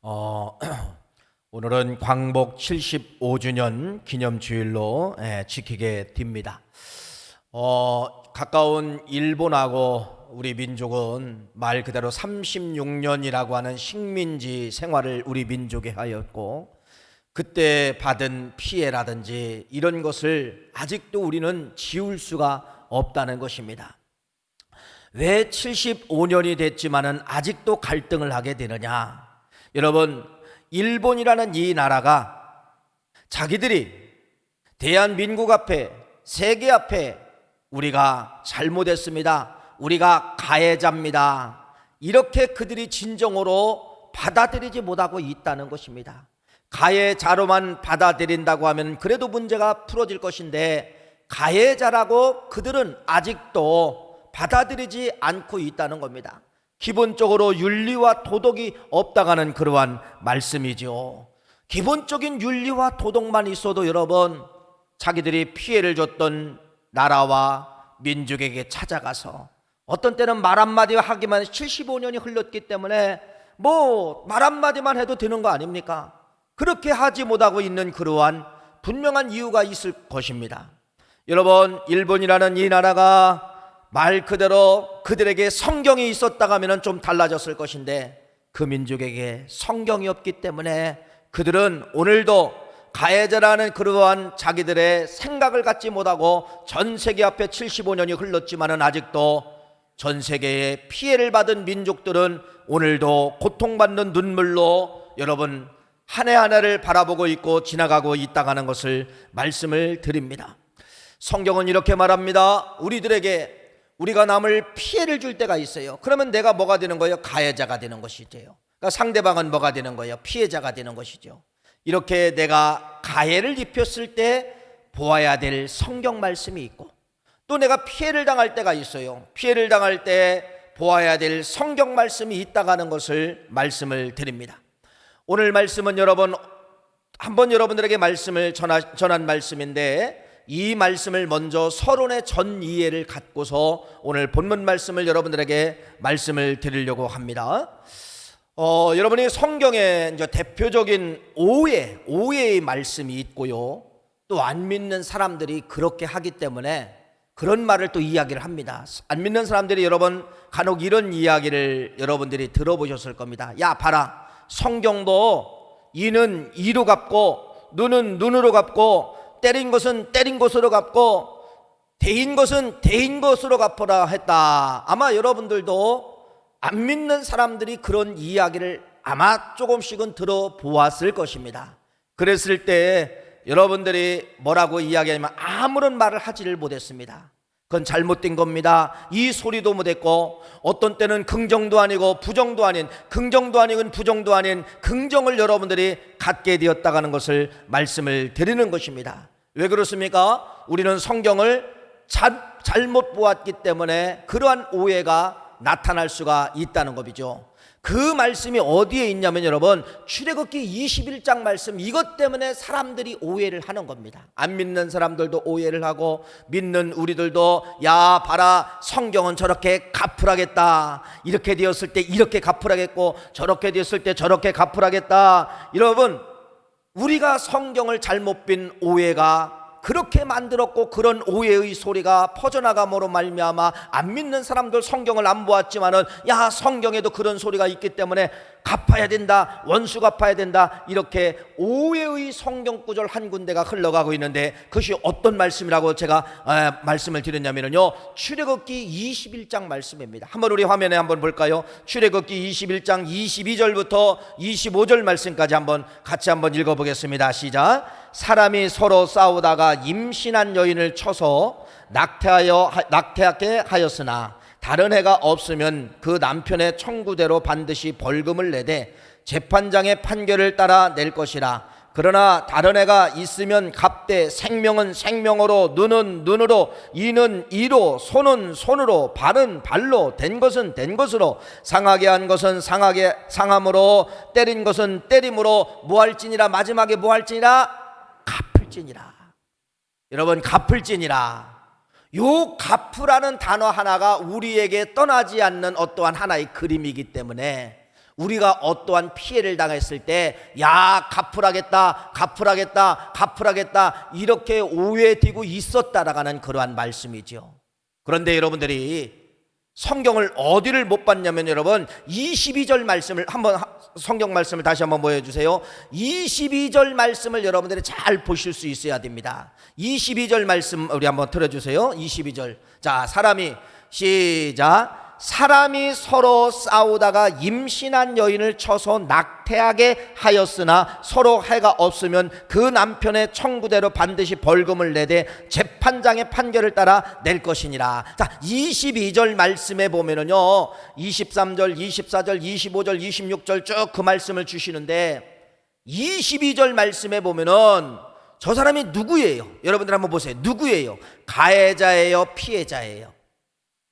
어, 오늘은 광복 75주년 기념주일로 지키게 됩니다. 가까운 일본하고 우리 민족은 말 그대로 36년이라고 하는 식민지 생활을 우리 민족에 하였고, 그때 받은 피해라든지 이런 것을 아직도 우리는 지울 수가 없다는 것입니다. 왜 75년이 됐지만은 아직도 갈등을 하게 되느냐? 여러분, 일본이라는 이 나라가 자기들이 대한민국 앞에, 세계 앞에 우리가 잘못했습니다, 우리가 가해자입니다, 이렇게 그들이 진정으로 받아들이지 못하고 있다는 것입니다. 가해자로만 받아들인다고 하면 그래도 문제가 풀어질 것인데, 가해자라고 그들은 아직도 받아들이지 않고 있다는 겁니다. 기본적으로 윤리와 도덕이 없다가는 그러한 말씀이죠. 기본적인 윤리와 도덕만 있어도 여러분, 자기들이 피해를 줬던 나라와 민족에게 찾아가서 어떤 때는 말 한마디 하기만 75년이 흘렀기 때문에 말 한마디만 해도 되는 거 아닙니까? 그렇게 하지 못하고 있는 그러한 분명한 이유가 있을 것입니다. 여러분, 일본이라는 이 나라가 말 그대로 그들에게 성경이 있었다고 하면 좀 달라졌을 것인데, 그 민족에게 성경이 없기 때문에 그들은 오늘도 가해자라는 그러한 자기들의 생각을 갖지 못하고 전 세계 앞에 75년이 흘렀지만은 아직도 전 세계에 피해를 받은 민족들은 오늘도 고통받는 눈물로 여러분 한 해 한 해를 바라보고 있고 지나가고 있다는 것을 말씀을 드립니다. 성경은 이렇게 말합니다. 우리가 남을 피해를 줄 때가 있어요. 그러면 내가 뭐가 되는 거예요? 가해자가 되는 것이죠. 그러니까 상대방은 뭐가 되는 거예요? 피해자가 되는 것이죠. 이렇게 내가 가해를 입혔을 때 보아야 될 성경 말씀이 있고, 또 내가 피해를 당할 때가 있어요. 피해를 당할 때 보아야 될 성경 말씀이 있다는 것을 말씀을 드립니다. 오늘 말씀은 한번 여러분들에게 말씀을 전한 말씀인데, 이 말씀을 먼저 서론의 전 이해를 갖고서 오늘 본문 말씀을 여러분들에게 말씀을 드리려고 합니다. 여러분이 성경에 이제 대표적인 오해의 말씀이 있고요, 또 안 믿는 사람들이 그렇게 하기 때문에 그런 말을 또 이야기를 합니다. 안 믿는 사람들이 여러분 간혹 이런 이야기를 여러분들이 들어보셨을 겁니다. 야 봐라, 성경도 이는 이로 갚고 눈은 눈으로 갚고 때린 것은 때린 것으로 갚고 대인 것은 대인 것으로 갚으라 했다. 아마 여러분들도 안 믿는 사람들이 그런 이야기를 아마 조금씩은 들어보았을 것입니다. 그랬을 때 여러분들이 뭐라고 이야기하냐면 아무런 말을 하지를 못했습니다. 그건 잘못된 겁니다. 이 소리도 못했고, 어떤 때는 긍정도 아니고 부정도 아닌, 긍정도 아니고 부정도 아닌 긍정을 여러분들이 갖게 되었다는 것을 말씀을 드리는 것입니다. 왜 그렇습니까? 우리는 성경을 잘못 보았기 때문에 그러한 오해가 나타날 수가 있다는 것이죠. 그 말씀이 어디에 있냐면 여러분, 출애굽기 21장 말씀, 이것 때문에 사람들이 오해를 하는 겁니다. 안 믿는 사람들도 오해를 하고, 믿는 우리들도 야 봐라, 성경은 저렇게 갚으라겠다, 이렇게 되었을 때 이렇게 갚으라겠고 저렇게 되었을 때 저렇게 갚으라겠다. 여러분, 우리가 성경을 잘못 빈 오해가 그렇게 만들었고, 그런 오해의 소리가 퍼져나감으로 말미암아 안 믿는 사람들, 성경을 안 보았지만은 야 성경에도 그런 소리가 있기 때문에 갚아야 된다, 원수 갚아야 된다, 이렇게 오해의 성경 구절 한 군데가 흘러가고 있는데, 그것이 어떤 말씀이라고 제가 말씀을 드렸냐면요, 출애굽기 21장 말씀입니다. 한번 우리 화면에 한번 볼까요? 출애굽기 21장 22절부터 25절 말씀까지 같이 한번 읽어보겠습니다. 시작. 사람이 서로 싸우다가 임신한 여인을 쳐서 낙태하게 하였으나 다른 해가 없으면 그 남편의 청구대로 반드시 벌금을 내되 재판장의 판결을 따라 낼 것이라. 그러나 다른 해가 있으면 갚되 생명은 생명으로, 눈은 눈으로, 이는 이로, 손은 손으로, 발은 발로, 된 것은 된 것으로, 상하게 한 것은 상함으로, 때린 것은 때림으로, 무할지니라. 마지막에 무할지니라, 갚을지니라. 여러분, 갚을지니라. 요 갚으라는 단어 하나가 우리에게 떠나지 않는 어떠한 하나의 그림이기 때문에 우리가 어떠한 피해를 당했을 때 야 갚으라겠다 이렇게 오해되고 있었다라는 그러한 말씀이죠. 그런데 여러분들이 성경을 어디를 못 봤냐면 여러분 22절 말씀을 한번 성경 말씀을 다시 한번 보여주세요. 22절 말씀을 여러분들이 잘 보실 수 있어야 됩니다. 22절 말씀 우리 한번 들어주세요. 22절 자 시작 사람이 서로 싸우다가 임신한 여인을 쳐서 낙태하게 하였으나 서로 해가 없으면 그 남편의 청구대로 반드시 벌금을 내되 재판장의 판결을 따라 낼 것이니라. 자 22절 말씀에 보면은요 23절 24절 25절 26절 쭉 그 말씀을 주시는데 22절 말씀에 보면은 저 사람이 누구예요? 여러분들 한번 보세요. 누구예요? 가해자예요? 피해자예요?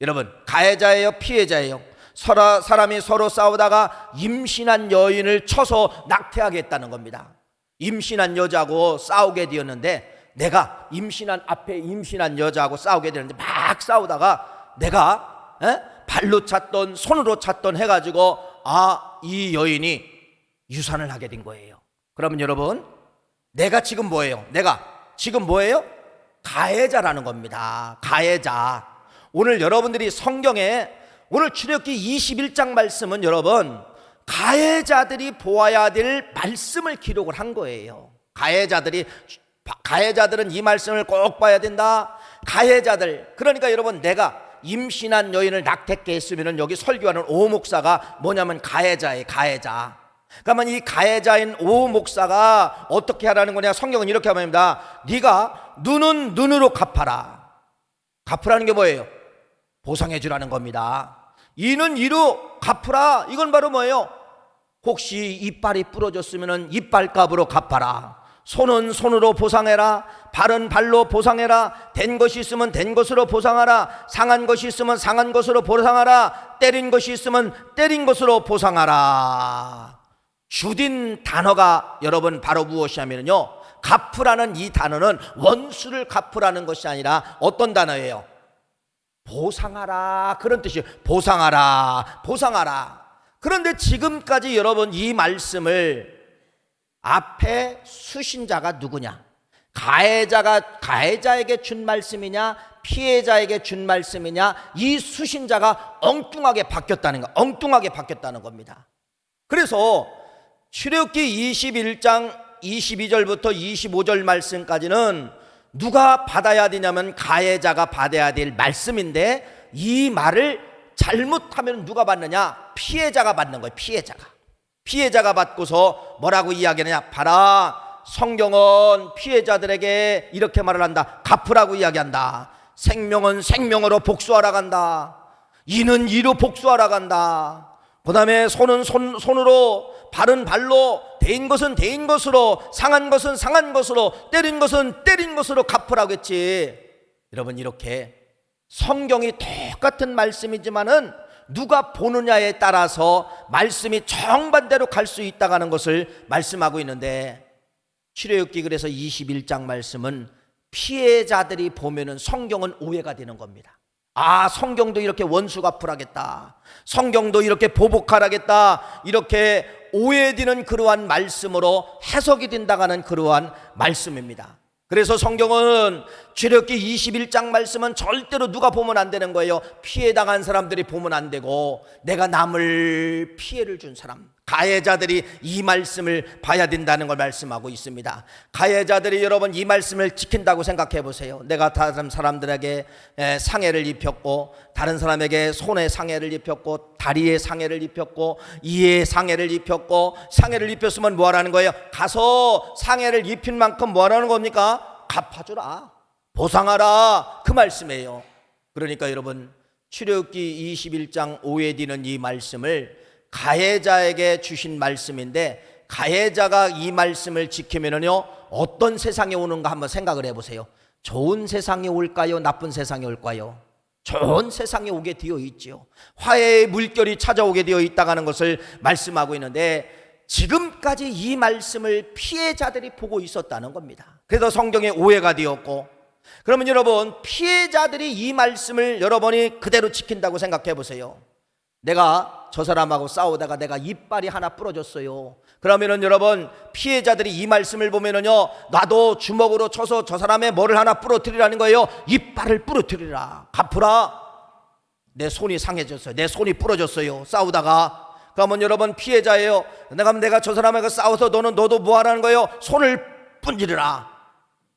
여러분 가해자예요? 피해자예요? 사람이 서로 싸우다가 임신한 여인을 쳐서 낙태하게 했다는 겁니다. 임신한 여자하고 싸우게 되었는데 내가 앞에 임신한 여자하고 싸우게 되는데 막 싸우다가 내가 발로 찼던 손으로 찼던 해가지고 이 여인이 유산을 하게 된 거예요. 그러면 여러분 내가 지금 뭐예요? 가해자라는 겁니다. 가해자. 오늘 여러분들이 성경에 오늘 출애굽기 21장 말씀은 여러분 가해자들이 보아야 될 말씀을 기록을 한 거예요. 가해자들은 이 말씀을 꼭 봐야 된다. 가해자들 그러니까 여러분 내가 임신한 여인을 낙태케 했으면 여기 설교하는 오 목사가 뭐냐면 가해자예요. 가해자. 그러면 이 가해자인 오 목사가 어떻게 하라는 거냐? 성경은 이렇게 말합니다. 네가 눈은 눈으로 갚아라. 갚으라는 게 뭐예요? 보상해 주라는 겁니다. 이는 이로 갚으라. 이건 바로 뭐예요? 혹시 이빨이 부러졌으면 이빨값으로 갚아라. 손은 손으로 보상해라. 발은 발로 보상해라. 된 것이 있으면 된 것으로 보상하라. 상한 것이 있으면 상한 것으로 보상하라. 때린 것이 있으면 때린 것으로 보상하라. 주된 단어가 여러분 바로 무엇이냐면요 갚으라는 이 단어는 원수를 갚으라는 것이 아니라 어떤 단어예요? 보상하라 그런 뜻이에요. 보상하라. 그런데 지금까지 여러분 이 말씀을 앞에 수신자가 누구냐? 가해자에게 준 말씀이냐 피해자에게 준 말씀이냐? 이 수신자가 엉뚱하게 바뀌었다는 겁니다. 그래서 출애굽기 21장 22절부터 25절 말씀까지는 누가 받아야 되냐면 가해자가 받아야 될 말씀인데 이 말을 잘못하면 누가 받느냐? 피해자가 받는 거예요. 피해자가 받고서 뭐라고 이야기하느냐? 봐라, 성경은 피해자들에게 이렇게 말을 한다. 갚으라고 이야기한다. 생명은 생명으로 복수하라 간다. 이는 이로 복수하라 간다. 그 다음에 손은 손으로, 발은 발로, 대인 것은 대인 것으로, 상한 것은 상한 것으로, 때린 것은 때린 것으로 갚으라고 했지. 여러분, 이렇게 성경이 똑같은 말씀이지만은 누가 보느냐에 따라서 말씀이 정반대로 갈 수 있다는 것을 말씀하고 있는데, 출애굽기 그래서 21장 말씀은 피해자들이 보면은 성경은 오해가 되는 겁니다. 아, 성경도 이렇게 원수 갚으라겠다, 성경도 이렇게 보복하라겠다, 이렇게 오해되는 그러한 말씀으로 해석이 된다는 그러한 말씀입니다. 그래서 성경은 출애굽기 21장 말씀은 절대로 누가 보면 안 되는 거예요. 피해당한 사람들이 보면 안 되고, 내가 남을 피해를 준 사람, 가해자들이 이 말씀을 봐야 된다는 걸 말씀하고 있습니다. 가해자들이 여러분 이 말씀을 지킨다고 생각해 보세요. 내가 다른 사람들에게 상해를 입혔고, 다른 사람에게 손에 상해를 입혔고, 다리에 상해를 입혔고, 이에 상해를 입혔고, 상해를 입혔으면 뭐 하라는 거예요? 가서 상해를 입힌 만큼 뭐 하라는 겁니까? 갚아주라, 보상하라, 그 말씀이에요. 그러니까 여러분, 출애굽기 21장 오해되는 이 말씀을 가해자에게 주신 말씀인데, 가해자가 이 말씀을 지키면은요 어떤 세상이 오는가 한번 생각을 해보세요. 좋은 세상이 올까요? 나쁜 세상이 올까요? 좋은 세상이 오게 되어 있죠. 화해의 물결이 찾아오게 되어 있다는 것을 말씀하고 있는데, 지금까지 이 말씀을 피해자들이 보고 있었다는 겁니다. 그래서 성경에 오해가 되었고, 그러면 여러분, 피해자들이 이 말씀을 여러분이 그대로 지킨다고 생각해 보세요. 내가 저 사람하고 싸우다가 내가 이빨이 하나 부러졌어요. 그러면은 여러분, 피해자들이 이 말씀을 보면은요, 나도 주먹으로 쳐서 저 사람의 뭐를 하나 부러뜨리라는 거예요. 이빨을 부러뜨리라, 갚으라. 내 손이 상해졌어요. 내 손이 부러졌어요, 싸우다가. 그러면 여러분, 피해자예요. 내가 저 사람하고 싸워서 너도 뭐 하라는 거예요? 손을 분지르라.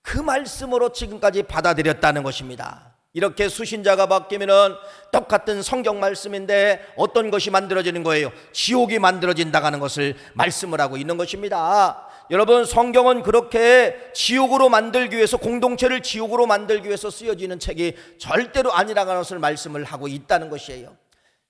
그 말씀으로 지금까지 받아들였다는 것입니다. 이렇게 수신자가 바뀌면은 똑같은 성경 말씀인데 어떤 것이 만들어지는 거예요? 지옥이 만들어진다는 것을 말씀을 하고 있는 것입니다. 여러분, 성경은 그렇게 지옥으로 만들기 위해서, 공동체를 지옥으로 만들기 위해서 쓰여지는 책이 절대로 아니라는 것을 말씀을 하고 있다는 것이에요.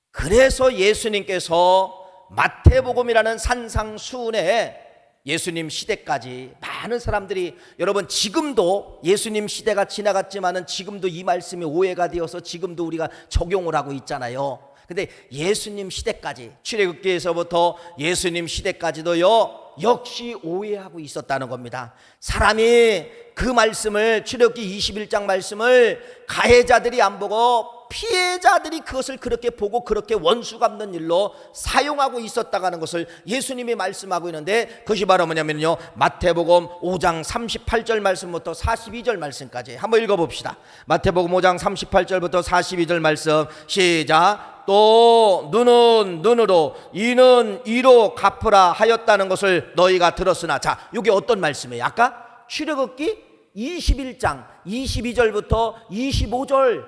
그래서 예수님께서 마태복음이라는 산상수훈에 예수님 시대까지 많은 사람들이, 여러분 지금도 예수님 시대가 지나갔지만은 지금도 이 말씀이 오해가 되어서 지금도 우리가 적용을 하고 있잖아요. 근데 예수님 시대까지, 출애굽기에서부터 예수님 시대까지도요 역시 오해하고 있었다는 겁니다. 사람이 그 말씀을, 출애굽기 21장 말씀을 가해자들이 안 보고 피해자들이 그것을 그렇게 보고 그렇게 원수 갚는 일로 사용하고 있었다는 것을 예수님이 말씀하고 있는데, 그것이 바로 뭐냐면요, 마태복음 5장 38절 말씀부터 42절 말씀까지 한번 읽어봅시다. 마태복음 5장 38절부터 42절 말씀, 시작. 또 눈은 눈으로, 이는 이로 갚으라 하였다는 것을 너희가 들었으나. 자, 이게 어떤 말씀이에요? 아까 출애굽기 21장 22절부터 25절,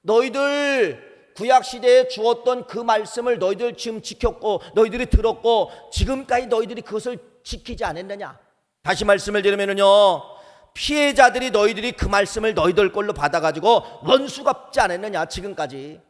너희들 구약시대에 주었던 그 말씀을 너희들 지금 지켰고 너희들이 들었고 지금까지 너희들이 그것을 지키지 않았느냐. 다시 말씀을 드리면요, 피해자들이 너희들이 그 말씀을 너희들 걸로 받아가지고 원수 갚지 않았느냐. 지금까지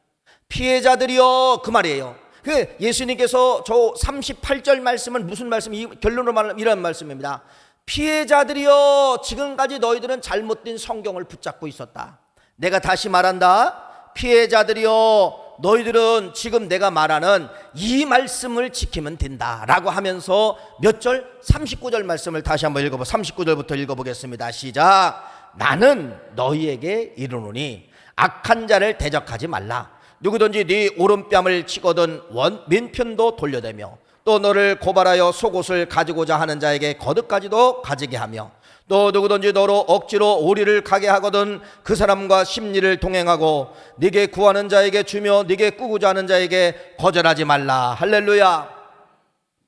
피해자들이요, 그 말이에요. 그 예수님께서 저 38절 말씀은 무슨 말씀, 결론으로 말하면 이런 말씀입니다. 피해자들이요, 지금까지 너희들은 잘못된 성경을 붙잡고 있었다. 내가 다시 말한다. 피해자들이요, 너희들은 지금 내가 말하는 이 말씀을 지키면 된다 라고 하면서 몇 절? 39절 말씀을 다시 한번 39절부터 읽어보겠습니다. 시작. 나는 너희에게 이르노니 악한 자를 대적하지 말라. 누구든지 네 오른뺨을 치거든 왼편도 돌려대며, 또 너를 고발하여 속옷을 가지고자 하는 자에게 겉옷까지도 가지게 하며, 또 누구든지 너로 억지로 오리를 가게 하거든 그 사람과 심리를 동행하고, 네게 구하는 자에게 주며 네게 꾸고자 하는 자에게 거절하지 말라. 할렐루야.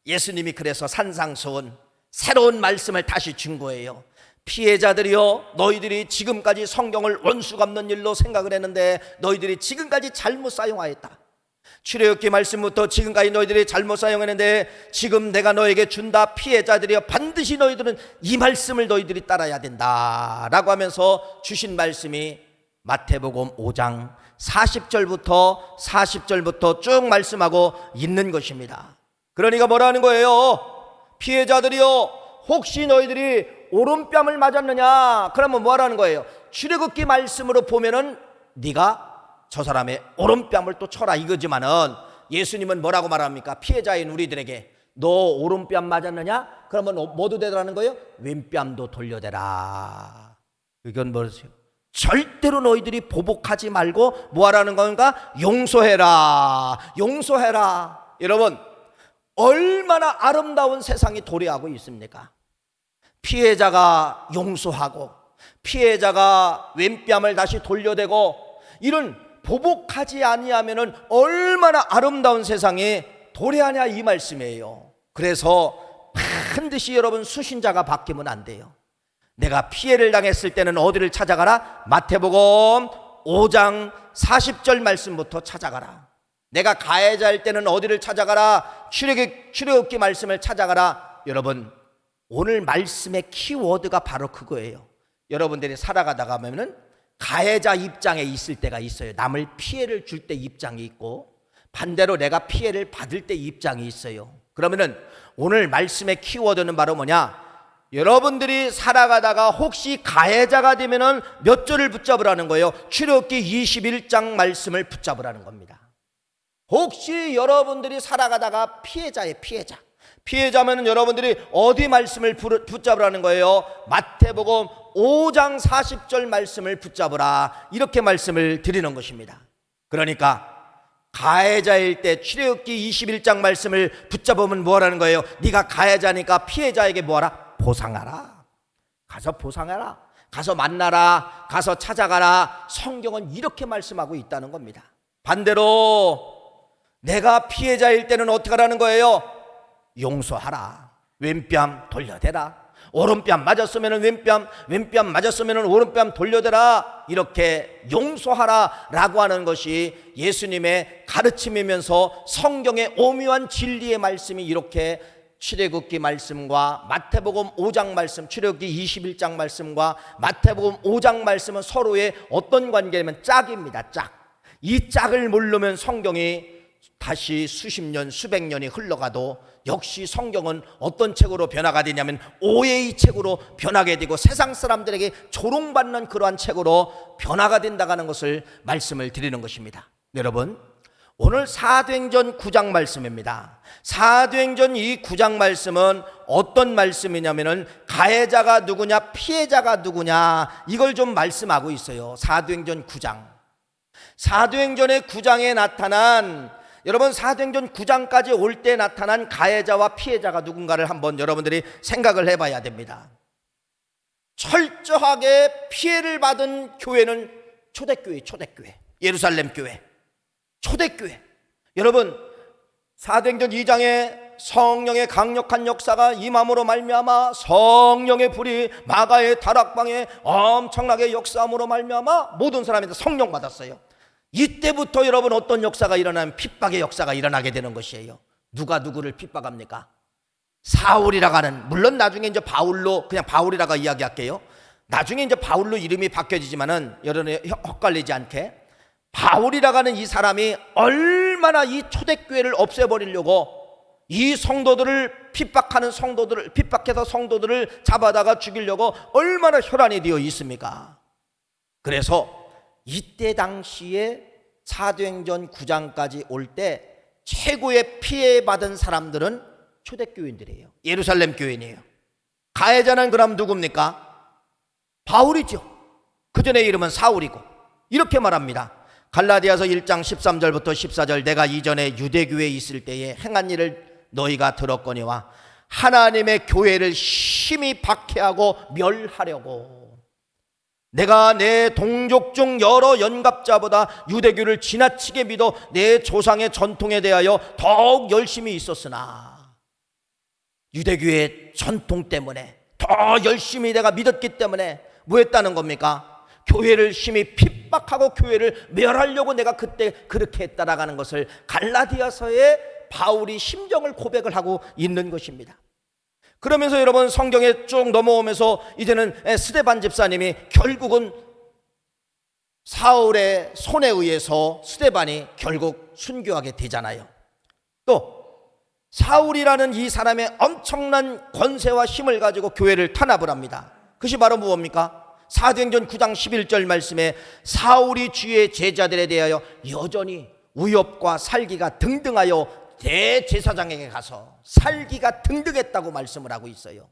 예수님이 그래서 산상수훈 새로운 말씀을 다시 준 거예요. 피해자들이요, 너희들이 지금까지 성경을 원수 갚는 일로 생각을 했는데 너희들이 지금까지 잘못 사용하였다. 출애굽기 말씀부터 지금까지 너희들이 잘못 사용했는데 지금 내가 너에게 준다. 피해자들이여, 반드시 너희들은 이 말씀을 너희들이 따라야 된다 라고 하면서 주신 말씀이 마태복음 5장 40절부터 쭉 말씀하고 있는 것입니다. 그러니까 뭐라는 거예요? 피해자들이여, 혹시 너희들이 오른뺨을 맞았느냐? 그러면 뭐라는 거예요? 출애굽기 말씀으로 보면은 네가 저 사람의 오른뺨을 또 쳐라 이거지만은, 예수님은 뭐라고 말합니까? 피해자인 우리들에게 너 오른뺨 맞았느냐? 그러면 뭐도 되라는 거예요? 왼뺨도 돌려대라. 이건 뭐죠? 절대로 너희들이 보복하지 말고 뭐 하라는 건가? 용서해라. 용서해라. 여러분, 얼마나 아름다운 세상이 도래하고 있습니까? 피해자가 용서하고 피해자가 왼뺨을 다시 돌려대고, 이런 보복하지 아니하면은 얼마나 아름다운 세상이 도래하냐 이 말씀이에요. 그래서 반드시 여러분, 수신자가 바뀌면 안 돼요. 내가 피해를 당했을 때는 어디를 찾아가라? 마태복음 5장 40절 말씀부터 찾아가라. 내가 가해자일 때는 어디를 찾아가라? 출애굽기 말씀을 찾아가라. 여러분, 오늘 말씀의 키워드가 바로 그거예요. 여러분들이 살아가다가 보면은 가해자 입장에 있을 때가 있어요. 남을 피해를 줄 때 입장이 있고, 반대로 내가 피해를 받을 때 입장이 있어요. 그러면은 오늘 말씀의 키워드는 바로 뭐냐? 여러분들이 살아가다가 혹시 가해자가 되면은 몇 절을 붙잡으라는 거예요? 출애굽기 21장 말씀을 붙잡으라는 겁니다. 혹시 여러분들이 살아가다가 피해자면은 여러분들이 어디 말씀을 붙잡으라는 거예요? 마태복음 5장 40절 말씀을 붙잡으라. 이렇게 말씀을 드리는 것입니다. 그러니까 가해자일 때 출애굽기 21장 말씀을 붙잡으면 뭐라는 거예요? 네가 가해자니까 피해자에게 뭐하라? 보상하라. 가서 보상하라. 가서 만나라. 가서 찾아가라. 성경은 이렇게 말씀하고 있다는 겁니다. 반대로 내가 피해자일 때는 어떻게 하라는 거예요? 용서하라. 왼뺨 돌려대라. 오른뺨 맞았으면 왼뺨, 왼뺨 맞았으면 오른뺨 돌려대라. 이렇게 용서하라 라고 하는 것이 예수님의 가르침이면서 성경의 오묘한 진리의 말씀이 이렇게 출애굽기 말씀과 마태복음 5장 말씀, 출애굽기 21장 말씀과 마태복음 5장 말씀은 서로의 어떤 관계냐면 짝입니다. 짝. 이 짝을 모르면 성경이 다시 수십 년, 수백 년이 흘러가도 역시 성경은 어떤 책으로 변화가 되냐면 오해의 책으로 변하게 되고 세상 사람들에게 조롱받는 그러한 책으로 변화가 된다는 것을 말씀을 드리는 것입니다. 여러분, 오늘 사도행전 9장 말씀입니다. 사도행전 이 9장 말씀은 어떤 말씀이냐면은 가해자가 누구냐, 피해자가 누구냐, 이걸 좀 말씀하고 있어요. 사도행전 9장. 사도행전의 9장에 나타난, 여러분 사도행전 9장까지 올 때 나타난 가해자와 피해자가 누군가를 한번 여러분들이 생각을 해봐야 됩니다. 철저하게 피해를 받은 교회는 초대교회, 초대교회, 예루살렘 교회, 초대교회. 여러분 사도행전 2장에 성령의 강력한 역사가 임함으로 말미암아 성령의 불이 마가의 다락방에 엄청나게 역사함으로 말미암아 모든 사람이 성령 받았어요. 이때부터 여러분 어떤 역사가 일어나면 핍박의 역사가 일어나게 되는 것이에요. 누가 누구를 핍박합니까? 사울이라고 하는, 물론 나중에 이제 바울로, 그냥 바울이라고 이야기할게요. 나중에 이제 바울로 이름이 바뀌어지지만은 여러분이 헛갈리지 않게 바울이라고 하는 이 사람이 얼마나 이 초대교회를 없애버리려고 이 성도들을 핍박하는 성도들을 핍박해서 성도들을 잡아다가 죽이려고 얼마나 혈안이 되어 있습니까? 그래서 이때 당시에 사도행전 9장까지 올 때 최고의 피해받은 사람들은 초대교인들이에요. 예루살렘 교인이에요. 가해자는 그럼 누굽니까? 바울이죠. 그 전의 이름은 사울이고. 이렇게 말합니다. 갈라디아서 1장 13절부터 14절, 내가 이전에 유대교회에 있을 때에 행한 일을 너희가 들었거니와 하나님의 교회를 심히 박해하고 멸하려고 내가 내 동족 중 여러 연갑자보다 유대교를 지나치게 믿어 내 조상의 전통에 대하여 더욱 열심히 있었으나 유대교의 전통 때문에 더 열심히 내가 믿었기 때문에 뭐 했다는 겁니까? 교회를 심히 핍박하고 교회를 멸하려고 내가 그때 그렇게 했다라는 것을 갈라디아서에 바울이 심정을 고백을 하고 있는 것입니다. 그러면서 여러분 성경에 쭉 넘어오면서 이제는 스데반 집사님이 결국은 사울의 손에 의해서 스데반이 결국 순교하게 되잖아요. 또 사울이라는 이 사람의 엄청난 권세와 힘을 가지고 교회를 탄압을 합니다. 그것이 바로 무엇입니까? 사도행전 9장 11절 말씀에 사울이 주의 제자들에 대하여 여전히 위협과 살기가 등등하여 대제사장에게 가서 살기가 등등했다고 말씀을 하고 있어요.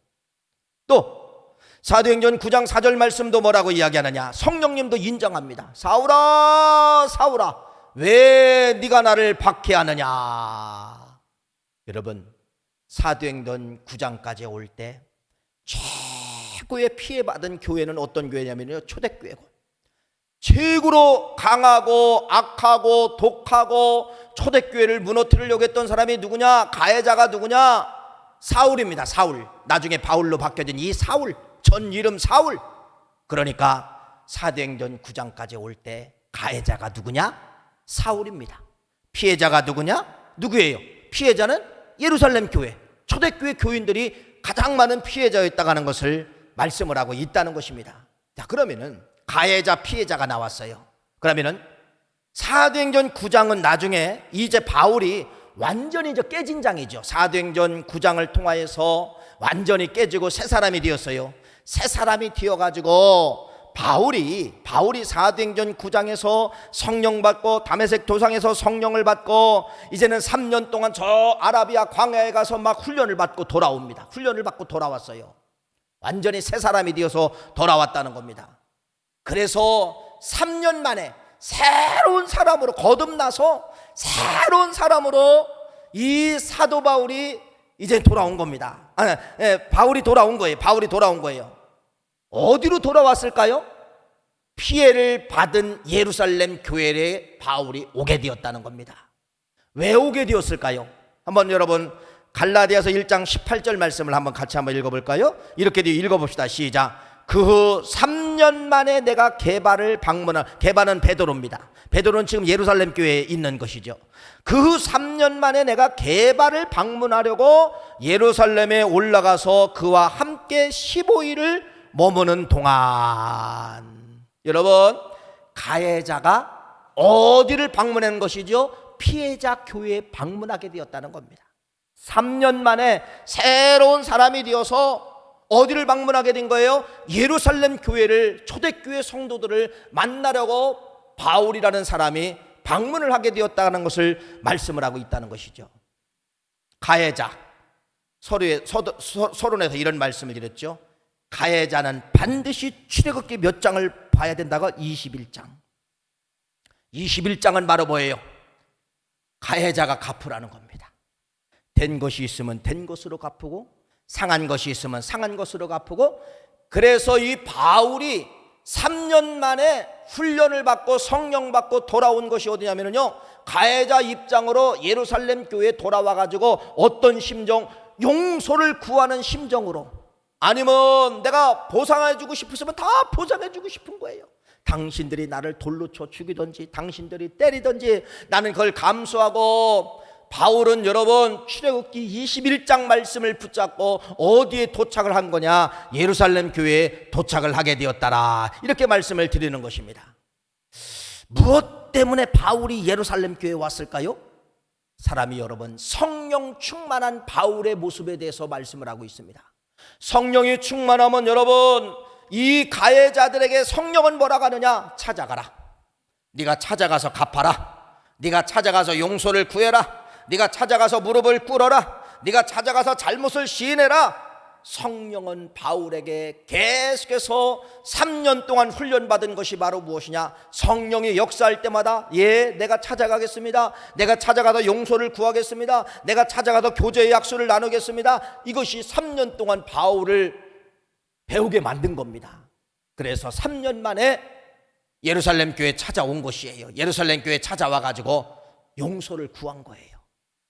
또 사도행전 9장 4절 말씀도 뭐라고 이야기하느냐? 성령님도 인정합니다. 사울아 사울아 왜 네가 나를 박해하느냐? 여러분 사도행전 9장까지 올 때 최고의 피해받은 교회는 어떤 교회냐면요, 초대교회고, 최고로 강하고 악하고 독하고 초대교회를 무너뜨리려고 했던 사람이 누구냐? 가해자가 누구냐? 사울입니다. 사울. 나중에 바울로 바뀌어진 이 사울, 전 이름 사울. 그러니까 사도행전 9장까지 올 때 가해자가 누구냐? 사울입니다. 피해자가 누구냐? 누구예요? 피해자는 예루살렘 교회, 초대교회 교인들이 가장 많은 피해자였다고 하는 것을 말씀을 하고 있다는 것입니다. 자, 그러면은 가해자, 피해자가 나왔어요. 그러면은 사도행전 9장은 나중에 이제 바울이 완전히 이제 깨진 장이죠. 사도행전 9장을 통하여서 완전히 깨지고 새 사람이 되었어요. 새 사람이 되어가지고 바울이 사도행전 9장에서 성령 받고 다메섹 도상에서 성령을 받고 이제는 3년 동안 저 아라비아 광야에 가서 막 훈련을 받고 돌아옵니다. 훈련을 받고 돌아왔어요. 완전히 새 사람이 되어서 돌아왔다는 겁니다. 그래서 3년 만에 새로운 사람으로 거듭나서 새로운 사람으로 이 사도 바울이 이제 돌아온 겁니다. 바울이 돌아온 거예요. 바울이 돌아온 거예요. 어디로 돌아왔을까요? 피해를 받은 예루살렘 교회에 바울이 오게 되었다는 겁니다. 왜 오게 되었을까요? 한번 여러분 갈라디아서 1장 18절 말씀을 같이 한번 읽어볼까요? 이렇게 읽어봅시다. 시작. 그 후 3년 만에 내가 게바를 방문한, 게바는 베드로입니다. 베드로는 지금 예루살렘 교회에 있는 것이죠. 그 후 3년 만에 내가 게바를 방문하려고 예루살렘에 올라가서 그와 함께 15일을 머무는 동안, 여러분 가해자가 어디를 방문한 것이죠? 피해자 교회에 방문하게 되었다는 겁니다. 3년 만에 새로운 사람이 되어서 어디를 방문하게 된 거예요? 예루살렘 교회를, 초대교회 성도들을 만나려고 바울이라는 사람이 방문을 하게 되었다는 것을 말씀을 하고 있다는 것이죠. 가해자, 서론에서 이런 말씀을 드렸죠. 가해자는 반드시 출애굽기 몇 장을 봐야 된다고? 21장. 21장은 바로 뭐예요? 가해자가 갚으라는 겁니다. 된 것이 있으면 된 것으로 갚고, 상한 것이 있으면 상한 것으로 갚고. 그래서 이 바울이 3년 만에 훈련을 받고 성령 받고 돌아온 것이 어디냐면요, 가해자 입장으로 예루살렘 교회에 돌아와 가지고 어떤 심정? 용서를 구하는 심정으로, 아니면 내가 보상해 주고 싶으면 다 보상해 주고 싶은 거예요. 당신들이 나를 돌로 쳐 죽이든지 당신들이 때리든지 나는 그걸 감수하고, 바울은 여러분 출애굽기 21장 말씀을 붙잡고 어디에 도착을 한 거냐? 예루살렘 교회에 도착을 하게 되었다라, 이렇게 말씀을 드리는 것입니다. 무엇 때문에 바울이 예루살렘 교회에 왔을까요? 사람이 여러분 성령 충만한 바울의 모습에 대해서 말씀을 하고 있습니다. 성령이 충만하면 여러분 이 가해자들에게 성령은 뭐라고 하느냐? 찾아가라. 네가 찾아가서 갚아라. 네가 찾아가서 용서를 구해라. 네가 찾아가서 무릎을 꿇어라. 네가 찾아가서 잘못을 시인해라. 성령은 바울에게 계속해서 3년 동안 훈련받은 것이 바로 무엇이냐? 성령이 역사할 때마다 내가 찾아가겠습니다. 내가 찾아가서 용서를 구하겠습니다. 내가 찾아가서 교제의 약속을 나누겠습니다. 이것이 3년 동안 바울을 배우게 만든 겁니다. 그래서 3년 만에 예루살렘 교회에 찾아온 것이에요. 예루살렘 교회에 찾아와 가지고 용서를 구한 거예요.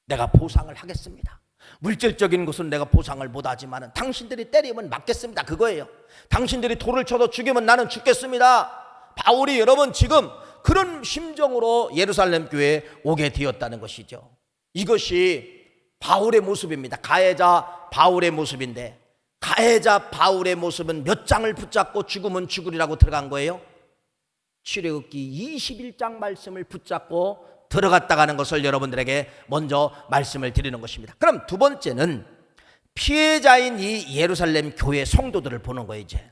내가 보상을 하겠습니다. 물질적인 것은 내가 보상을 못하지만 당신들이 때리면 맞겠습니다, 그거예요. 당신들이 돌을 쳐서 죽이면 나는 죽겠습니다. 바울이 여러분 지금 그런 심정으로 예루살렘 교회에 오게 되었다는 것이죠. 이것이 바울의 모습입니다. 가해자 바울의 모습인데, 가해자 바울의 모습은 몇 장을 붙잡고 죽으면 죽으리라고 들어간 거예요? 출애굽기 21장 말씀을 붙잡고 들어갔다가는 것을 여러분들에게 먼저 말씀을 드리는 것입니다. 그럼 두 번째는 피해자인 이 예루살렘 교회 성도들을 보는 거예요. 이제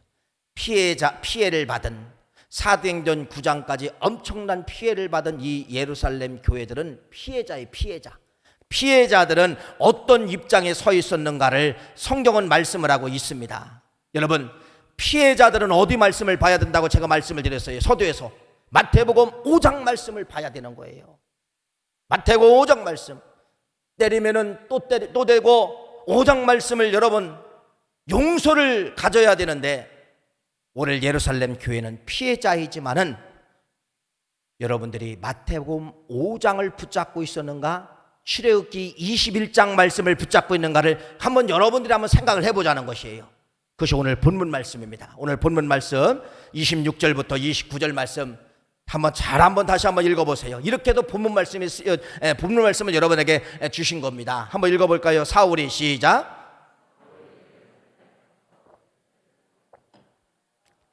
피해를 받은, 사도행전 9장까지 엄청난 피해를 받은 이 예루살렘 교회들은 피해자의 피해자. 피해자들은 어떤 입장에 서 있었는가를 성경은 말씀을 하고 있습니다. 여러분 피해자들은 어디 말씀을 봐야 된다고 제가 말씀을 드렸어요. 서두에서 마태복음 5장 말씀을 봐야 되는 거예요. 마태복음 5장 말씀, 때리면은 또 되고 5장 말씀을 여러분 용서를 가져야 되는데, 오늘 예루살렘 교회는 피해자이지만은 여러분들이 마태복음 5장을 붙잡고 있었는가, 출애굽기 21장 말씀을 붙잡고 있는가를 한번 여러분들이 한번 생각을 해보자는 것이에요. 그것이 오늘 본문 말씀입니다. 오늘 본문 말씀 26절부터 29절 말씀 한번 다시 한번 읽어보세요. 이렇게도 본문 말씀을 여러분에게 주신 겁니다. 한번 읽어볼까요? 사울이, 시작.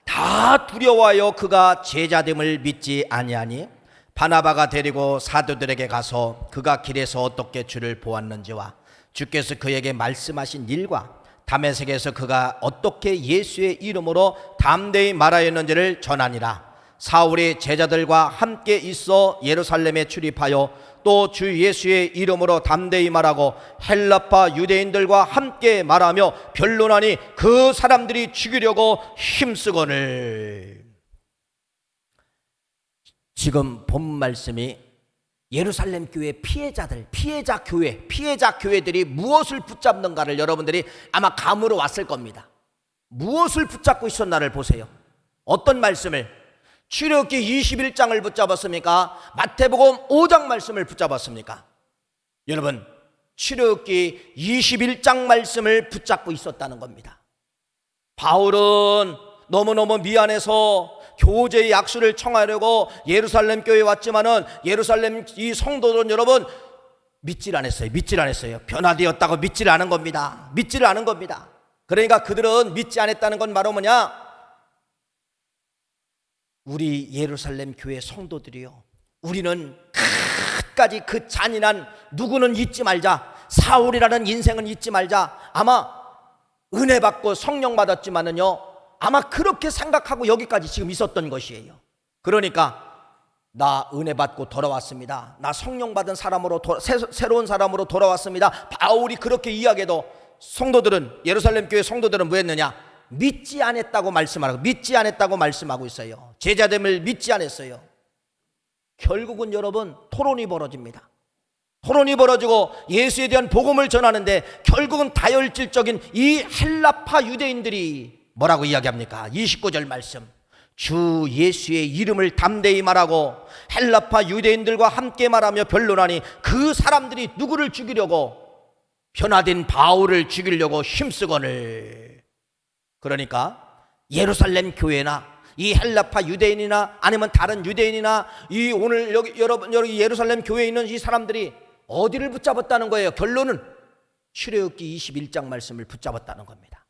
다 두려워하여 그가 제자됨을 믿지 아니하니 바나바가 데리고 사도들에게 가서 그가 길에서 어떻게 주를 보았는지와 주께서 그에게 말씀하신 일과 다메섹에서 그가 어떻게 예수의 이름으로 담대히 말하였는지를 전하니라. 사울이 제자들과 함께 있어 예루살렘에 출입하여 또 주 예수의 이름으로 담대히 말하고 헬라파 유대인들과 함께 말하며 변론하니 그 사람들이 죽이려고 힘쓰거늘. 지금 본 말씀이 예루살렘 교회 피해자들, 피해자 교회들이 무엇을 붙잡는가를 여러분들이 아마 감으로 왔을 겁니다. 무엇을 붙잡고 있었나를 보세요. 어떤 말씀을? 출애굽기 21장을 붙잡았습니까? 마태복음 5장 말씀을 붙잡았습니까? 여러분, 출애굽기 21장 말씀을 붙잡고 있었다는 겁니다. 바울은 너무너무 미안해서 교제의 약수를 청하려고 예루살렘 교회에 왔지만은 예루살렘 이 성도들은 여러분 믿질 않았어요. 변화되었다고 믿질 않은 겁니다. 그러니까 그들은 믿지 않았다는 건 바로 뭐냐? 우리 예루살렘 교회 성도들이요, 우리는 끝까지 그 잔인한, 누구는 잊지 말자, 사울이라는 인생은 잊지 말자, 아마 은혜 받고 성령 받았지만은요, 아마 그렇게 생각하고 여기까지 지금 있었던 것이에요. 그러니까 나 은혜 받고 돌아왔습니다, 나 성령 받은 사람으로 새로운 사람으로 돌아왔습니다. 바울이 그렇게 이야기해도 성도들은, 예루살렘 교회 성도들은 뭐 했느냐? 믿지 않았다고 말씀하고 있어요. 제자됨을 믿지 않았어요. 결국은 여러분 토론이 벌어집니다. 토론이 벌어지고 예수에 대한 복음을 전하는데 결국은 다혈질적인 이 헬라파 유대인들이 뭐라고 이야기합니까? 29절 말씀, 주 예수의 이름을 담대히 말하고 헬라파 유대인들과 함께 말하며 변론하니 그 사람들이 누구를 죽이려고? 변화된 바울을 죽이려고 힘쓰거늘. 그러니까 예루살렘 교회나 이 헬라파 유대인이나 아니면 다른 유대인이나 이 오늘 여기 예루살렘 교회에 있는 이 사람들이 어디를 붙잡았다는 거예요? 결론은 출애굽기 21장 말씀을 붙잡았다는 겁니다.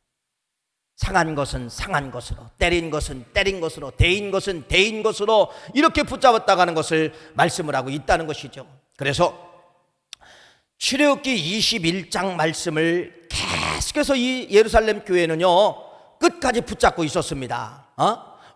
상한 것은 상한 것으로, 때린 것은 때린 것으로, 대인 것은 대인 것으로 이렇게 붙잡았다고 하는 것을 말씀을 하고 있다는 것이죠. 그래서 출애굽기 21장 말씀을 계속해서 이 예루살렘 교회는요 끝까지 붙잡고 있었습니다.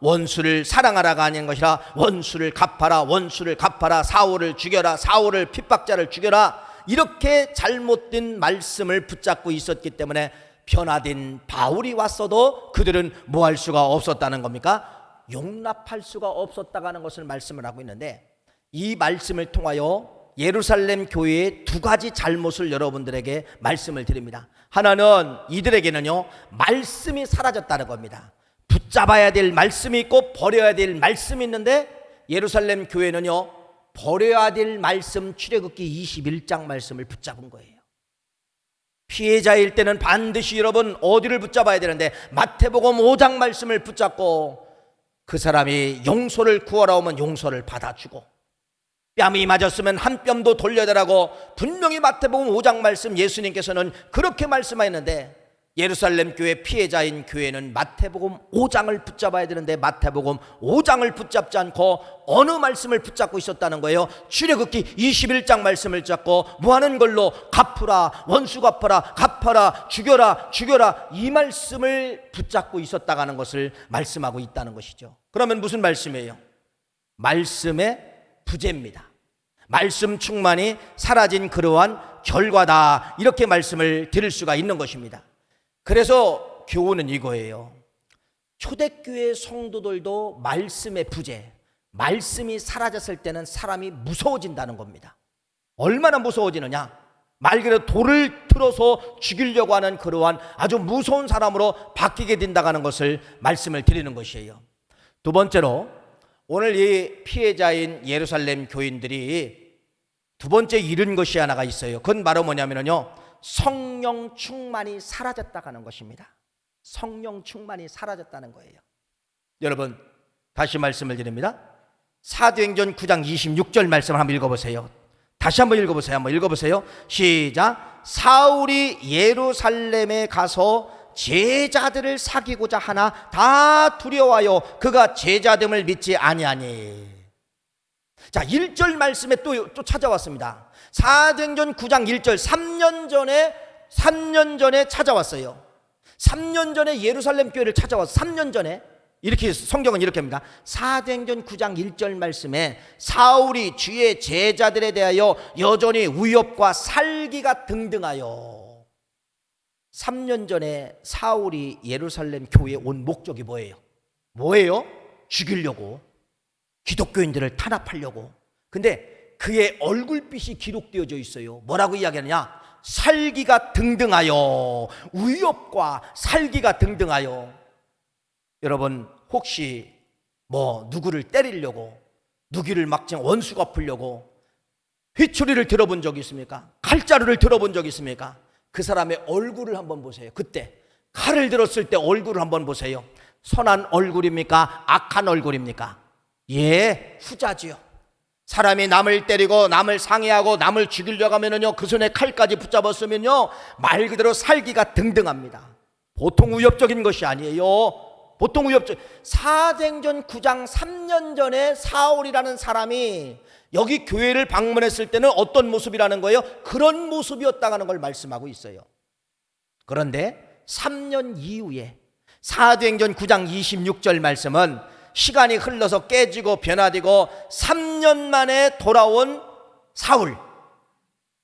원수를 사랑하라가 아닌 것이라 원수를 갚아라, 사울을 죽여라, 사울을 핍박자를 죽여라, 이렇게 잘못된 말씀을 붙잡고 있었기 때문에 변화된 바울이 왔어도 그들은 뭐 할 수가 없었다는 겁니까? 용납할 수가 없었다고 하는 것을 말씀을 하고 있는데, 이 말씀을 통하여 예루살렘 교회의 두 가지 잘못을 여러분들에게 말씀을 드립니다. 하나는 이들에게는요 말씀이 사라졌다는 겁니다. 붙잡아야 될 말씀이 있고 버려야 될 말씀이 있는데, 예루살렘 교회는요 버려야 될 말씀, 출애굽기 21장 말씀을 붙잡은 거예요. 피해자일 때는 반드시 여러분 어디를 붙잡아야 되는데, 마태복음 5장 말씀을 붙잡고 그 사람이 용서를 구하러 오면 용서를 받아주고, 뺨이 맞았으면 한 뼘도 돌려달라고 분명히 마태복음 5장 말씀 예수님께서는 그렇게 말씀하셨는데, 예루살렘 교회 피해자인 교회는 마태복음 5장을 붙잡아야 되는데 마태복음 5장을 붙잡지 않고 어느 말씀을 붙잡고 있었다는 거예요? 출애굽기 21장 말씀을 잡고 뭐하는 걸로? 갚으라, 원수 갚아라, 죽여라, 이 말씀을 붙잡고 있었다고 하는 것을 말씀하고 있다는 것이죠. 그러면 무슨 말씀이에요? 말씀의 부재입니다. 말씀 충만이 사라진 그러한 결과다, 이렇게 말씀을 드릴 수가 있는 것입니다. 그래서 교훈은 이거예요. 초대교회 성도들도 말씀의 부재, 말씀이 사라졌을 때는 사람이 무서워진다는 겁니다. 얼마나 무서워지느냐? 말 그대로 돌을 틀어서 죽이려고 하는 그러한 아주 무서운 사람으로 바뀌게 된다는 것을 말씀을 드리는 것이에요. 두 번째로, 오늘 이 피해자인 예루살렘 교인들이 두 번째 잃은 것이 하나가 있어요. 그건 바로 뭐냐면요, 성령 충만이 사라졌다고 하는 것입니다. 성령 충만이 사라졌다는 거예요. 여러분, 다시 말씀을 드립니다. 사도행전 9장 26절 말씀을 한번 읽어보세요. 다시 한번 읽어보세요. 시작. 사울이 예루살렘에 가서 제자들을 사귀고자 하나 다 두려워하여 그가 제자됨을 믿지 아니하니. 자, 1절 말씀에 또 찾아왔습니다. 사도행전 9장 1절, 3년 전에 찾아왔어요. 3년 전에 예루살렘 교회를 찾아와서 3년 전에 이렇게 성경은 이렇게 합니다. 사도행전 9장 1절 말씀에 사울이 주의 제자들에 대하여 여전히 위협과 살기가 등등하여. 3년 전에 사울이 예루살렘 교회에 온 목적이 뭐예요? 죽이려고. 기독교인들을 탄압하려고. 근데 그의 얼굴빛이 기록되어져 있어요. 뭐라고 이야기하느냐? 살기가 등등하여, 위협과 살기가 등등하여. 여러분 혹시 누구를 때리려고, 누구를 막 원수 갚으려고 휘추리를 들어본 적이 있습니까? 칼자루를 들어본 적이 있습니까? 그 사람의 얼굴을 한번 보세요. 그때 칼을 들었을 때 얼굴을 한번 보세요. 선한 얼굴입니까? 악한 얼굴입니까? 예, 후자지요. 사람이 남을 때리고 남을 상해하고 남을 죽이려고 하면요, 그 손에 칼까지 붙잡았으면요, 말 그대로 살기가 등등합니다. 보통 위협적인 것이 아니에요. 보통 위협적. 사도행전 9장 3년 전에 사울이라는 사람이 여기 교회를 방문했을 때는 어떤 모습이라는 거예요? 그런 모습이었다는 걸 말씀하고 있어요. 그런데 3년 이후에 사도행전 9장 26절 말씀은 시간이 흘러서 깨지고 변화되고 3년 만에 돌아온 사울,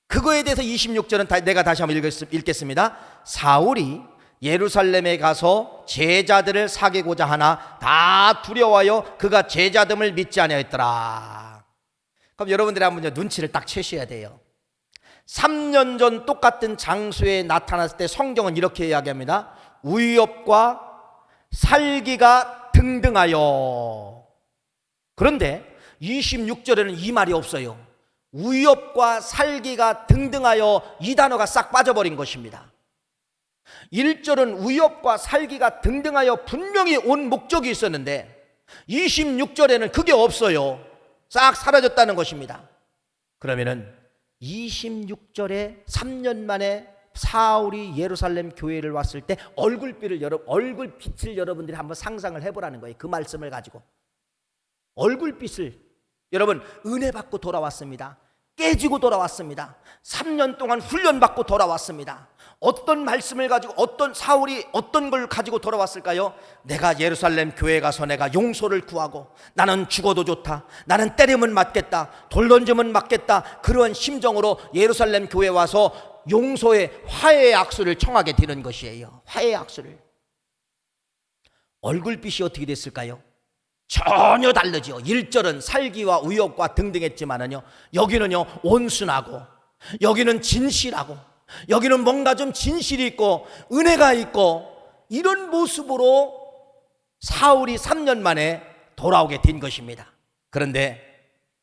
그거에 대해서 26절은 내가 다시 한번 읽겠습니다. 사울이 예루살렘에 가서 제자들을 사귀고자 하나 다 두려워하여 그가 제자됨을 믿지 아니하였더라. 그럼 여러분들이 한번 눈치를 딱 채셔야 돼요. 3년 전 똑같은 장소에 나타났을 때 성경은 이렇게 이야기합니다. 위협과 살기가 등등하여. 그런데 26절에는 이 말이 없어요. 위협과 살기가 등등하여, 이 단어가 싹 빠져버린 것입니다. 1절은 위협과 살기가 등등하여 분명히 온 목적이 있었는데 26절에는 그게 없어요. 싹 사라졌다는 것입니다. 그러면은 26절에 3년 만에 사울이 예루살렘 교회를 왔을 때 얼굴빛을 여러분들이 한번 상상을 해보라는 거예요. 그 말씀을 가지고 얼굴빛을, 여러분 은혜 받고 돌아왔습니다. 깨지고 돌아왔습니다. 3년 동안 훈련받고 돌아왔습니다. 어떤 말씀을 가지고, 어떤 사울이 어떤 걸 가지고 돌아왔을까요? 내가 예루살렘 교회에 가서 내가 용서를 구하고, 나는 죽어도 좋다, 나는 때리면 맞겠다, 돌 던지면 맞겠다, 그런 심정으로 예루살렘 교회에 와서 용서의, 화해의 악수를 청하게 되는 것이에요. 화해의 악수를. 얼굴빛이 어떻게 됐을까요? 전혀 다르죠. 1절은 살기와 위협과 등등했지만은요, 여기는요 온순하고, 여기는 진실하고, 여기는 뭔가 좀 진실이 있고 은혜가 있고, 이런 모습으로 사울이 3년 만에 돌아오게 된 것입니다. 그런데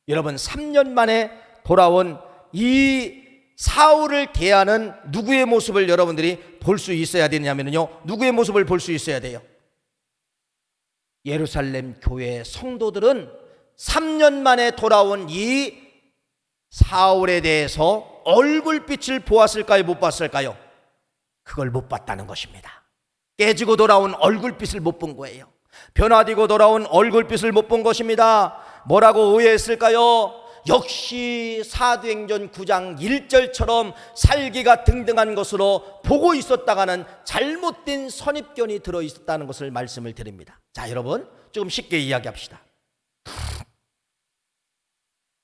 여러분, 3년 만에 돌아온 이 사울을 대하는 누구의 모습을 여러분들이 볼 수 있어야 되냐면요, 누구의 모습을 볼 수 있어야 돼요? 예루살렘 교회 성도들은 3년 만에 돌아온 이 사울에 대해서 얼굴빛을 보았을까요? 못 봤을까요? 그걸 못 봤다는 것입니다. 깨지고 돌아온 얼굴빛을 못 본 거예요. 변화되고 돌아온 얼굴빛을 못 본 것입니다. 뭐라고 오해했을까요? 역시 사도행전 9장 1절처럼 살기가 등등한 것으로 보고 있었다가는 잘못된 선입견이 들어있었다는 것을 말씀을 드립니다. 자, 여러분 조금 쉽게 이야기합시다.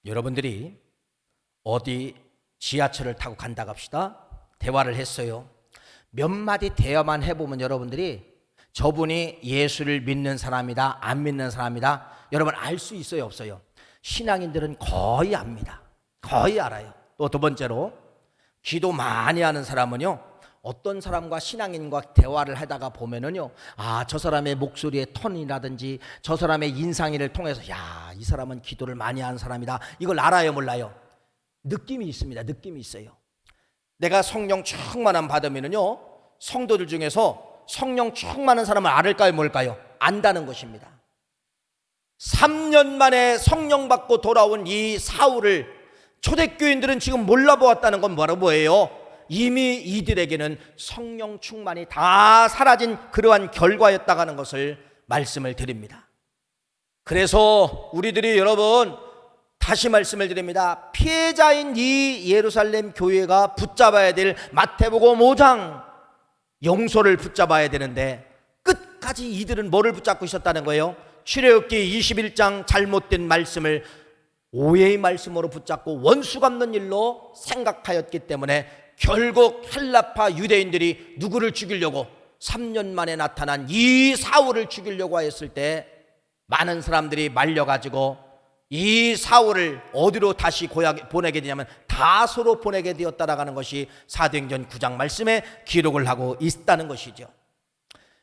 여러분들이 어디 지하철을 타고 간다고 합시다. 대화를 했어요. 몇 마디 대화만 해보면 여러분들이 저분이 예수를 믿는 사람이다, 안 믿는 사람이다, 여러분 알 수 있어요, 없어요? 신앙인들은 거의 압니다. 거의 알아요. 또 두 번째로, 기도 많이 하는 사람은요, 어떤 사람과 신앙인과 대화를 하다가 보면은요, 아, 저 사람의 목소리의 톤이라든지 저 사람의 인상을 통해서, 야, 이 사람은 기도를 많이 하는 사람이다, 이걸 알아요, 몰라요? 느낌이 있습니다. 느낌이 있어요. 내가 성령 충만함 받으면은요, 성도들 중에서 성령 충만한 사람을 알을까요, 뭘까요? 안다는 것입니다. 3년 만에 성령 받고 돌아온 이 사울을 초대교인들은 지금 몰라보았다는 건 뭐예요? 이미 이들에게는 성령 충만이 다 사라진 그러한 결과였다고 하는 것을 말씀을 드립니다. 그래서 우리들이, 여러분 다시 말씀을 드립니다. 피해자인 이 예루살렘 교회가 붙잡아야 될 마태복음 5장 용서를 붙잡아야 되는데, 끝까지 이들은 뭐를 붙잡고 있었다는 거예요? 출애굽기 21장 잘못된 말씀을 오해의 말씀으로 붙잡고 원수 갚는 일로 생각하였기 때문에 결국 헬라파 유대인들이 누구를 죽이려고, 3년 만에 나타난 이 사울을 죽이려고 하였을 때 많은 사람들이 말려가지고 이 사울을 어디로 다시 고향에 보내게 되냐면 다소로 보내게 되었다라는 것이 사도행전 9장 말씀에 기록을 하고 있다는 것이죠.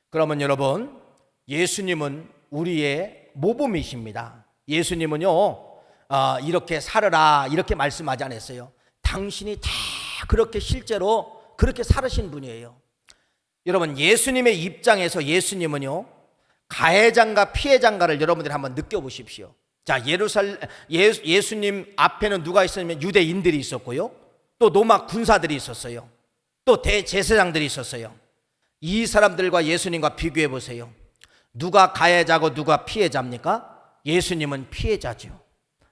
그러면 여러분, 예수님은 우리의 모범이십니다. 예수님은요 이렇게 살으라 이렇게 말씀하지 않았어요. 당신이 다 그렇게 실제로 그렇게 살으신 분이에요. 여러분, 예수님의 입장에서 예수님은요 가해자인가 피해자인가를 여러분들이 한번 느껴보십시오. 자, 예수님 앞에는 누가 있었냐면 유대인들이 있었고요, 또 로마 군사들이 있었어요, 또 대제사장들이 있었어요. 이 사람들과 예수님과 비교해 보세요. 누가 가해자고 누가 피해자입니까? 예수님은 피해자죠.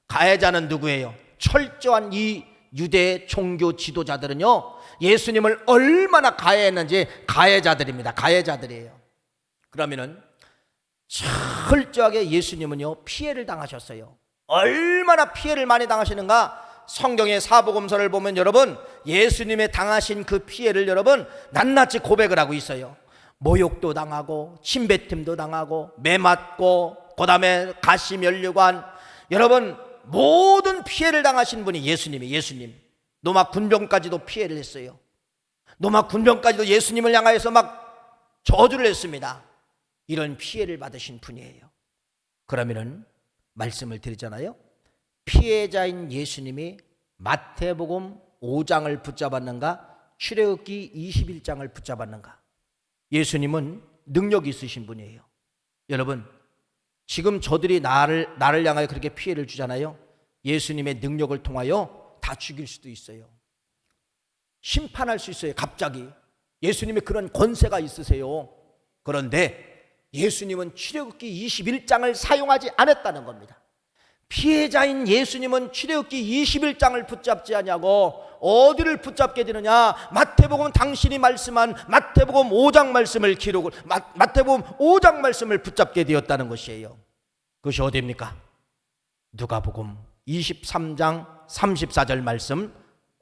가해자는 누구예요? 철저한 이 유대 종교 지도자들은요 예수님을 얼마나 가해했는지 가해자들입니다. 가해자들이에요. 그러면은 철저하게 예수님은요 피해를 당하셨어요. 얼마나 피해를 많이 당하시는가? 성경의 사복음서를 보면 여러분 예수님의 당하신 그 피해를 여러분 낱낱이 고백을 하고 있어요. 모욕도 당하고 침뱉음도 당하고 매 맞고 그다음에 가시면류관, 여러분 모든 피해를 당하신 분이 예수님이에요. 예수님. 로마 군병까지도 피해를 했어요. 로마 군병까지도 예수님을 향하여서 막 저주를 했습니다. 이런 피해를 받으신 분이에요. 그러면은 말씀을 드리잖아요. 피해자인 예수님이 마태복음 5장을 붙잡았는가 출애굽기 21장을 붙잡았는가? 예수님은 능력이 있으신 분이에요. 여러분, 지금 저들이 나를 향하여 그렇게 피해를 주잖아요. 예수님의 능력을 통하여 다 죽일 수도 있어요. 심판할 수 있어요. 갑자기 예수님의 그런 권세가 있으세요. 그런데 예수님은 출애굽기 21장을 사용하지 않았다는 겁니다. 피해자인 예수님은 출애굽기 21장을 붙잡지 않냐고 어디를 붙잡게 되느냐? 마태복음 당신이 말씀한 마태복음 5장 말씀을 기록을 마태복음 5장 말씀을 붙잡게 되었다는 것이에요. 그것이 어디입니까? 누가복음 23장 34절 말씀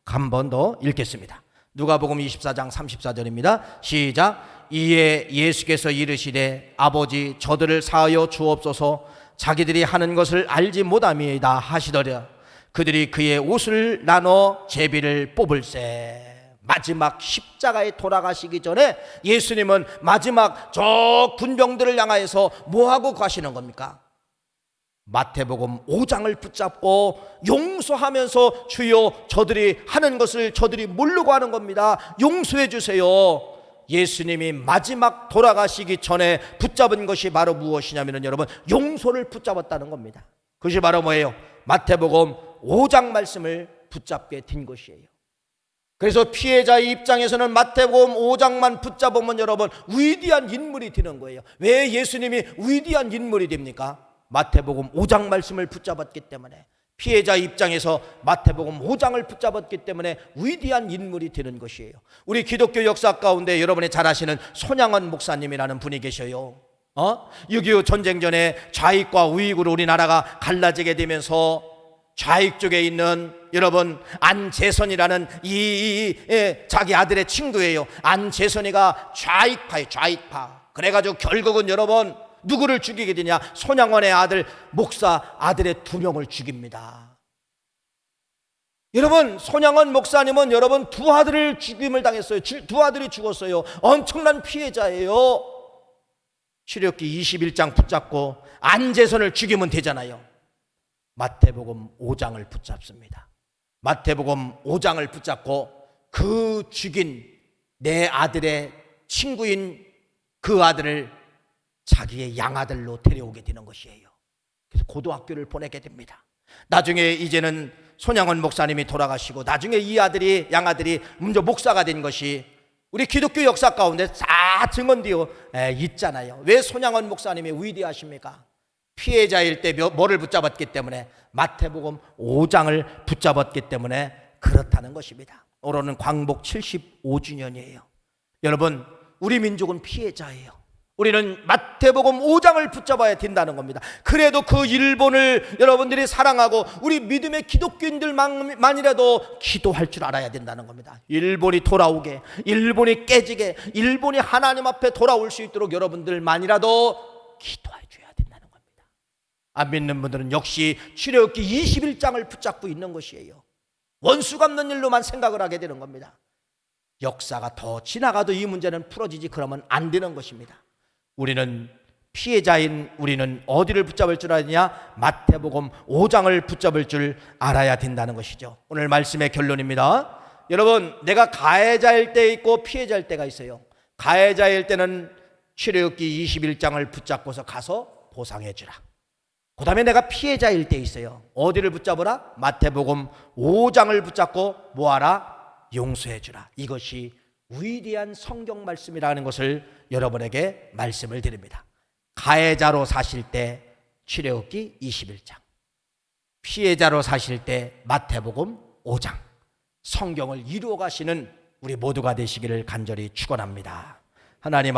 한 번 더 읽겠습니다. 누가복음 24장 34절입니다. 시작. 이에 예수께서 이르시되 아버지 저들을 사하여 주옵소서, 자기들이 하는 것을 알지 못함이다 하시더라. 그들이 그의 옷을 나눠 제비를 뽑을세. 마지막 십자가에 돌아가시기 전에 예수님은 마지막 저 군병들을 향하여서 뭐하고 가시는 겁니까? 마태복음 5장을 붙잡고 용서하면서 주여 저들이 하는 것을 저들이 모르고 하는 겁니다. 용서해 주세요. 예수님이 마지막 돌아가시기 전에 붙잡은 것이 바로 무엇이냐면 여러분 용서를 붙잡았다는 겁니다. 그것이 바로 뭐예요? 마태복음 5장 말씀을 붙잡게 된 것이에요. 그래서 피해자의 입장에서는 마태복음 5장만 붙잡으면 여러분 위대한 인물이 되는 거예요. 왜 예수님이 위대한 인물이 됩니까? 마태복음 5장 말씀을 붙잡았기 때문에. 피해자 입장에서 마태복음 5장을 붙잡았기 때문에 위대한 인물이 되는 것이에요. 우리 기독교 역사 가운데 여러분이 잘 아시는 손양원 목사님이라는 분이 계셔요. 6.25 전쟁 전에 좌익과 우익으로 우리나라가 갈라지게 되면서 좌익 쪽에 있는 여러분 안재선이라는 자기 아들의 친구예요. 안재선이가 좌익파예요. 좌익파. 그래가지고 결국은 여러분 누구를 죽이게 되냐? 손양원의 아들 목사 아들의 2명을 죽입니다. 여러분 손양원 목사님은 여러분 2 아들을 죽임을 당했어요. 2 아들이 죽었어요. 엄청난 피해자예요. 출애굽기 21장 붙잡고 안재선을 죽이면 되잖아요. 마태복음 5장을 붙잡습니다. 마태복음 5장을 붙잡고 그 죽인 내 아들의 친구인 그 아들을 자기의 양아들로 데려오게 되는 것이에요. 그래서 고등학교를 보내게 됩니다. 나중에 이제는 손양원 목사님이 돌아가시고 나중에 이 아들이 양아들이 먼저 목사가 된 것이 우리 기독교 역사 가운데 다 증언되어 있잖아요. 왜 손양원 목사님이 위대하십니까? 피해자일 때 뭐를 붙잡았기 때문에 마태복음 5장을 붙잡았기 때문에 그렇다는 것입니다. 올해는 광복 75주년이에요. 여러분 우리 민족은 피해자예요. 우리는 마태복음 5장을 붙잡아야 된다는 겁니다. 그래도 그 일본을 여러분들이 사랑하고 우리 믿음의 기독교인들만이라도 기도할 줄 알아야 된다는 겁니다. 일본이 돌아오게, 일본이 깨지게, 일본이 하나님 앞에 돌아올 수 있도록 여러분들만이라도 기도해 줘야 된다는 겁니다. 안 믿는 분들은 역시 출애굽기 21장을 붙잡고 있는 것이에요. 원수 갚는 일로만 생각을 하게 되는 겁니다. 역사가 더 지나가도 이 문제는 풀어지지 그러면 안 되는 것입니다. 우리는 피해자인 우리는 어디를 붙잡을 줄 아느냐? 마태복음 5장을 붙잡을 줄 알아야 된다는 것이죠. 오늘 말씀의 결론입니다. 여러분, 내가 가해자일 때 있고 피해자일 때가 있어요. 가해자일 때는 출애굽기 21장을 붙잡고서 가서 보상해 주라. 그 다음에 내가 피해자일 때 있어요. 어디를 붙잡으라? 마태복음 5장을 붙잡고 뭐하라? 용서해 주라. 이것이 위대한 성경 말씀이라는 것을 여러분에게 말씀을 드립니다. 가해자로 사실 때 출애굽기 21장, 피해자로 사실 때 마태복음 5장, 성경을 이루어 가시는 우리 모두가 되시기를 간절히 축원합니다. 하나님